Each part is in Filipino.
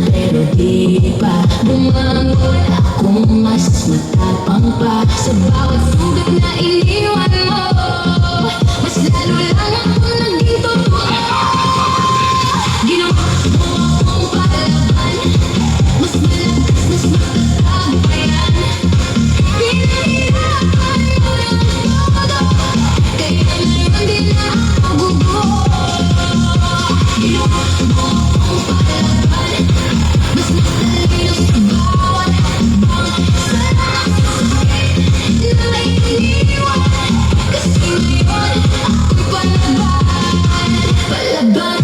pero di pa bumangon. Akong mas matapang pa sa bawat sugat na iniwan mo. Mas lalo lang ako naging totoo. Ginawa mo akong palaban, mas malakas, mas matatag pa yan. Pinahirapan mo ng todo, kaya ngayon di na ako guguho. Ginawa mo akong palaban, mas matalino sa bawat hakbang. Salamat sa sakit na iniwan, kasi ngayon ako'y palaban, palaban.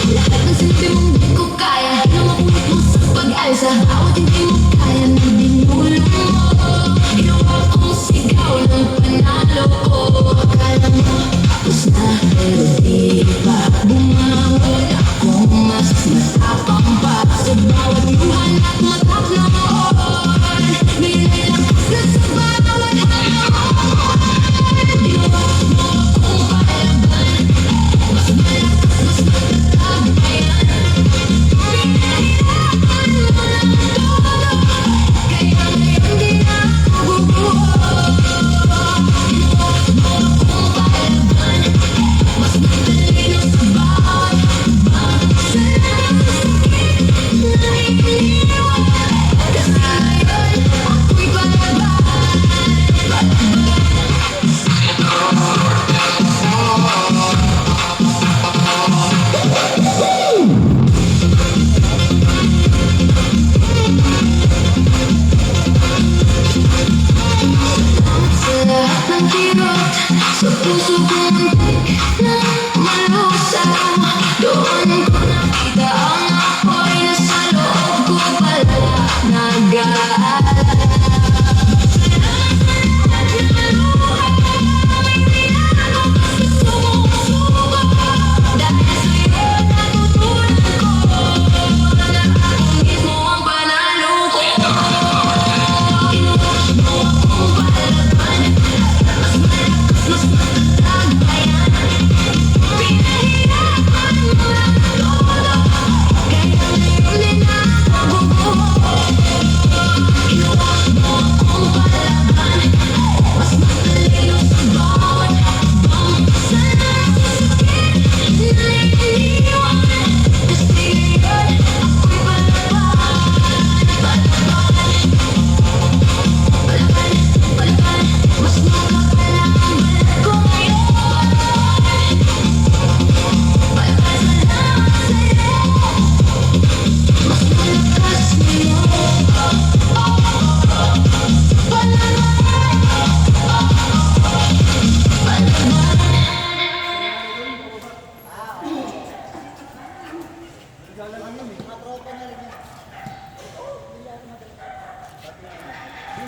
Lahat ng silbi mong di ko kaya, hinamakulit mo sa pag-alsa. Bawat hindi mo kaya na binulong mo, ginawa kong sigaw ng panalo ko. Akala mo tapos na, pero di pa bumangon. Akong mas matapang pa sa bawat luhan at matak na oon. May nilakas na sa bawat hamon. Ginawa mo akong palaban, mas malakas, mas matatag pa yan. Pinahirapan mo ng todo, kaya ngayon di na ako guguho. Ginawa mo akong palaban, mas matalino sa bawat hakbang. Salamat sa sakit na iniwan, kasi ngayon ako'y palaban, palaban. Sa lahat ng kirot, sa puso kong muntik na